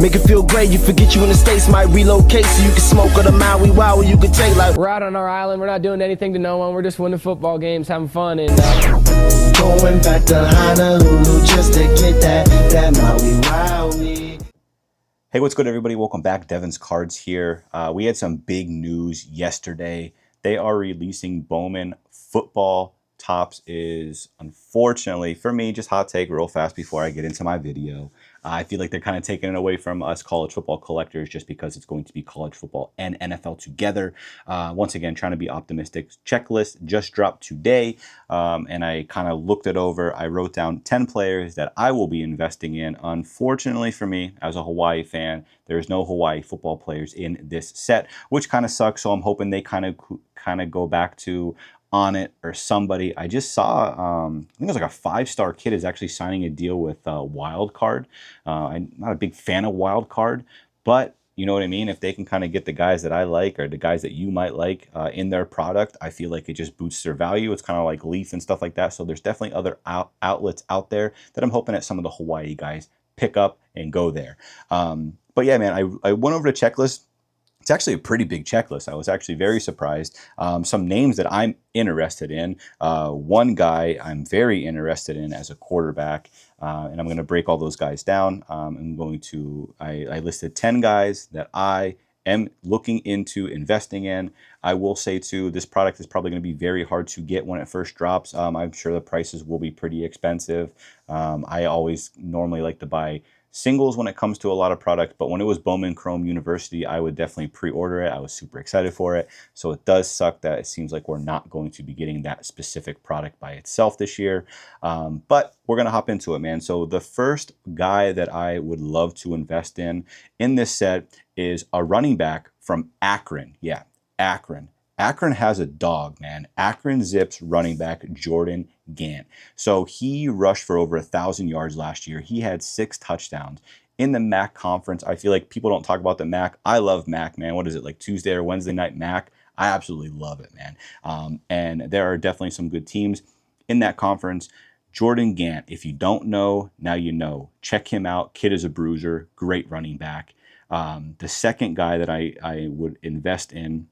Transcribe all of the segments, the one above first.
Make it feel great, you forget you in the States, might relocate so you can smoke on the Maui wow you can take like. We're out on our island, we're not doing anything to no one, we're just winning football games, having fun, and going back to Honolulu just to get that Maui wow. Hey, what's good, everybody? Welcome back. Devin's Cards here. We had some big news yesterday. They are releasing Bowman Football. Topps is, unfortunately, for me, just hot take real fast before I get into my video. I feel like they're kind of taking it away from us college football collectors just because it's going to be college football and NFL together. Once again, trying to be optimistic. Checklist just dropped today, and I kind of looked it over. I wrote down 10 players that I will be investing in. Unfortunately for me, as a Hawaii fan, there's no Hawaii football players in this set, which kind of sucks. So I'm hoping they kind of go back to On It or somebody. I just saw, I think it was like a 5-star kid is actually signing a deal with Wild Card. I'm not a big fan of Wild Card, but you know what I mean? If they can kind of get the guys that I like or the guys that you might like in their product, I feel like it just boosts their value. It's kind of like Leaf and stuff like that. So there's definitely other outlets out there that I'm hoping that some of the Hawaii guys pick up and go there. But yeah, man, I went over the checklist. It's actually a pretty big checklist. I was actually very surprised. Some names that I'm interested in. One guy I'm very interested in as a quarterback, and I'm going to break all those guys down. I listed 10 guys that I am looking into investing in. I will say too, this product is probably going to be very hard to get when it first drops. I'm sure the prices will be pretty expensive. I always normally like to buy singles when it comes to a lot of product, but when it was Bowman Chrome University, I would definitely pre-order it. I was super excited for it. So it does suck that it seems like we're not going to be getting that specific product by itself this year. But we're going to hop into it, man. So the first guy that I would love to invest in this set is a running back from Akron. Yeah, Akron. Akron has a dog, man. Akron Zips running back Jordan Gant. So he rushed for over 1,000 yards last year. He had 6 touchdowns. In the MAC conference, I feel like people don't talk about the MAC. I love MAC, man. What is it, like Tuesday or Wednesday night MAC? I absolutely love it, man. And there are definitely some good teams in that conference. Jordan Gant, if you don't know, now you know. Check him out. Kid is a bruiser. Great running back. The second guy that I would invest in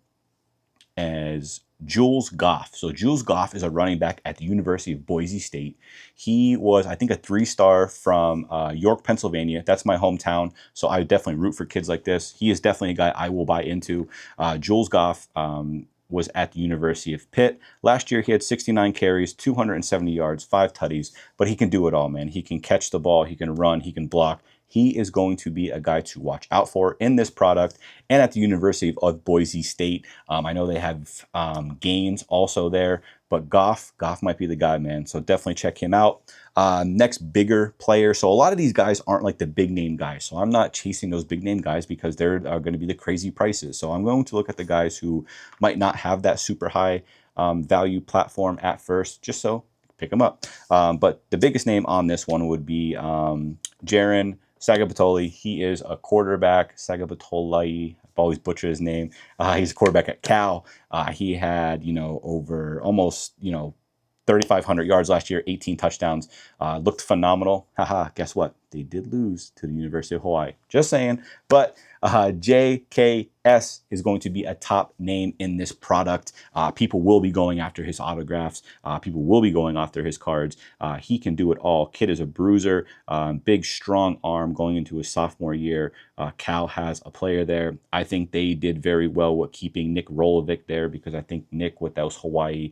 as Jules Goff. So Jules Goff is a running back at the University of Boise State. He was, I think, a 3-star from York, Pennsylvania. That's my hometown. So I definitely root for kids like this. He is definitely a guy I will buy into. Jules Goff was at the University of Pitt. Last year, he had 69 carries, 270 yards, 5 tutties, but he can do it all, man. He can catch the ball, he can run, he can block. He is going to be a guy to watch out for in this product and at the University of Boise State. I know they have games also there, but Goff might be the guy, man. So definitely check him out. Next bigger player. So a lot of these guys aren't like the big name guys. So I'm not chasing those big name guys because they're going to be the crazy prices. So I'm going to look at the guys who might not have that super high value platform at first, just so pick them up. But the biggest name on this one would be Jaron Sagapatoli. He is a quarterback. Sagapatoli, I've always butchered his name. He's a quarterback at Cal. He had, over almost, 3,500 yards last year, 18 touchdowns. Looked phenomenal. Haha, guess what? They did lose to the University of Hawaii. Just saying. But JKS is going to be a top name in this product. People will be going after his autographs. People will be going after his cards. He can do it all. Kid is a bruiser. Big, strong arm going into his sophomore year. Cal has a player there. I think they did very well with keeping Nick Rolovic there because I think Nick, with those Hawaii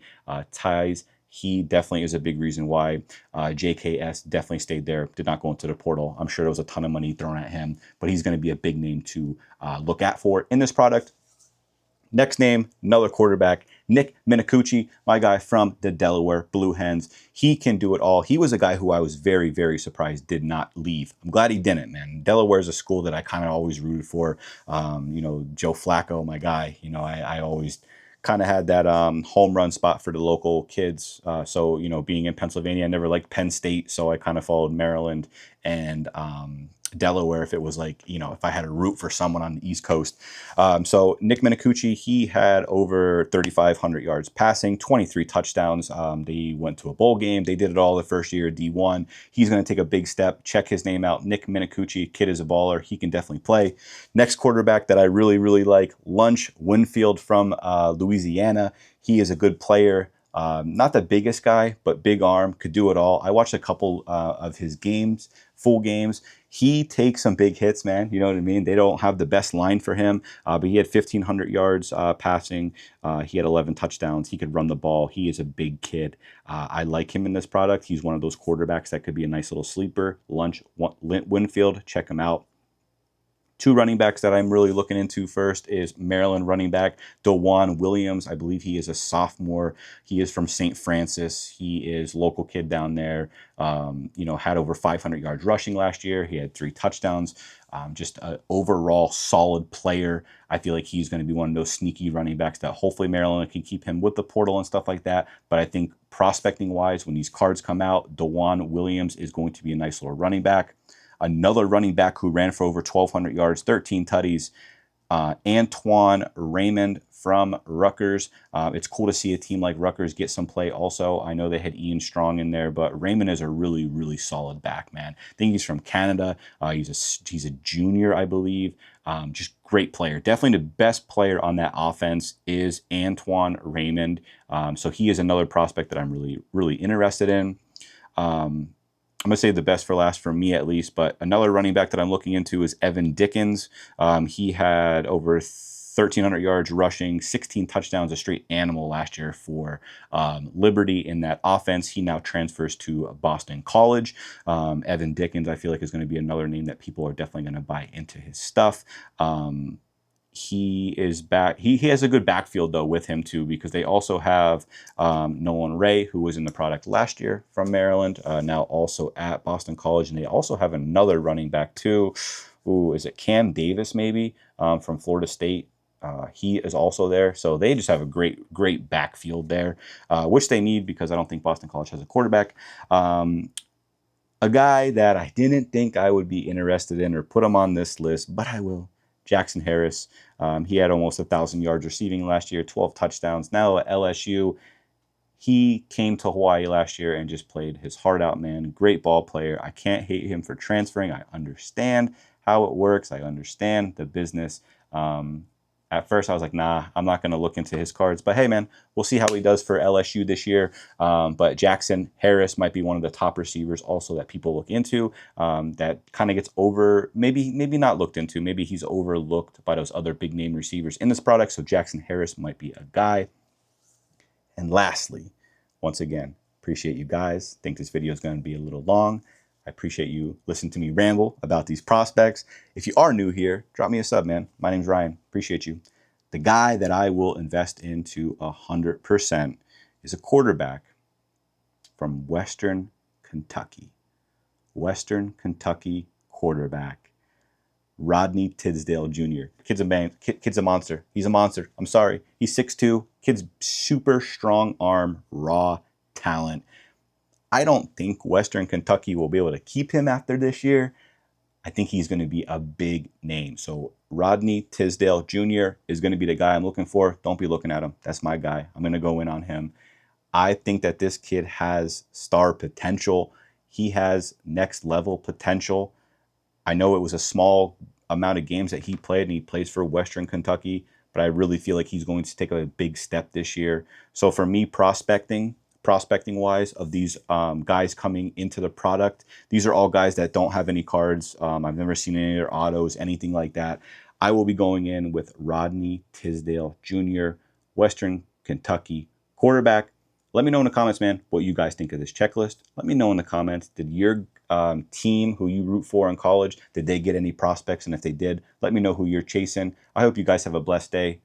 ties, he definitely is a big reason why JKS definitely stayed there, did not go into the portal. I'm sure there was a ton of money thrown at him, but he's going to be a big name to look at for in this product. Next name, another quarterback, Nick Minacucci, my guy from the Delaware Blue Hens. He can do it all. He was a guy who I was very, very surprised did not leave. I'm glad he didn't, man. Delaware is a school that I kind of always rooted for. Joe Flacco, my guy. I always kind of had that home run spot for the local kids. So being in Pennsylvania, I never liked Penn State, so I kind of followed Maryland and Delaware if it was like, if I had to root for someone on the East Coast. So Nick Minicucci, he had over 3,500 yards passing, 23 touchdowns. They went to a bowl game. They did it all the first year at D1. He's going to take a big step. Check his name out. Nick Minicucci, kid is a baller. He can definitely play. Next quarterback that I really, really like, Lunch Winfield from Louisiana. He is a good player. Not the biggest guy, but big arm, could do it all. I watched a couple of his games, full games. He takes some big hits, man. You know what I mean? They don't have the best line for him, but he had 1,500 yards passing. He had 11 touchdowns. He could run the ball. He is a big kid. I like him in this product. He's one of those quarterbacks that could be a nice little sleeper. Lunch Winfield, check him out. Two running backs that I'm really looking into first is Maryland running back DeJuan Williams. I believe he is a sophomore. He is from St. Francis. He is local kid down there. Had over 500 yards rushing last year. He had 3 touchdowns. Just an overall solid player. I feel like he's going to be one of those sneaky running backs that hopefully Maryland can keep him with the portal and stuff like that. But I think prospecting wise, when these cards come out, DeJuan Williams is going to be a nice little running back. Another running back who ran for over 1,200 yards, 13 tutties, Antoine Raymond from Rutgers. It's cool to see a team like Rutgers get some play also. I know they had Ian Strong in there, but Raymond is a really, really solid back, man. I think he's from Canada. He's a junior, I believe. Just great player. Definitely the best player on that offense is Antoine Raymond. So he is another prospect that I'm really, really interested in. I'm going to say the best for last for me at least, but another running back that I'm looking into is Evan Dickens. He had over 1,300 yards rushing, 16 touchdowns, a straight animal last year for Liberty in that offense. He now transfers to Boston College. Evan Dickens, I feel like, is going to be another name that people are definitely going to buy into his stuff. He is back. He has a good backfield, though, with him, too, because they also have Nolan Ray, who was in the product last year from Maryland, now also at Boston College. And they also have another running back, too. Ooh, is it Cam Davis, maybe, from Florida State? He is also there. So they just have a great, great backfield there, which they need because I don't think Boston College has a quarterback. A guy that I didn't think I would be interested in or put him on this list, but I will. Jackson Harris. He had almost 1,000 yards receiving last year, 12 touchdowns. Now at LSU, he came to Hawaii last year and just played his heart out, man. Great ball player. I can't hate him for transferring. I understand how it works. I understand the business. At first, I was like, nah, I'm not going to look into his cards. But hey, man, we'll see how he does for LSU this year. But Jackson Harris might be one of the top receivers also that people look into, that kind of gets maybe not looked into. Maybe he's overlooked by those other big name receivers in this product. So Jackson Harris might be a guy. And lastly, once again, appreciate you guys. Think this video is going to be a little long. I appreciate you listening to me ramble about these prospects. If you are new here, drop me a sub, man. My name's Ryan. Appreciate you. The guy that I will invest into 100% is a quarterback from Western Kentucky. Western Kentucky quarterback, Rodney Tisdale Jr. Kid's a monster. He's a monster. I'm sorry. He's 6'2". Kid's super strong arm, raw talent. I don't think Western Kentucky will be able to keep him after this year. I think he's going to be a big name. So Rodney Tisdale Jr. is going to be the guy I'm looking for. Don't be looking at him. That's my guy. I'm going to go in on him. I think that this kid has star potential. He has next level potential. I know it was a small amount of games that he played, and he plays for Western Kentucky, but I really feel like he's going to take a big step this year. So for me, prospecting wise, of these guys coming into the product, these are all guys that don't have any cards. I've never seen any of their autos, anything like that. I will be going in with Rodney Tisdale Jr., Western Kentucky quarterback. Let me know in the comments, man, what you guys think of this checklist. Let me know in the comments, did your team who you root for in college, did they get any prospects? And if they did, let me know who you're chasing. I hope you guys have a blessed day.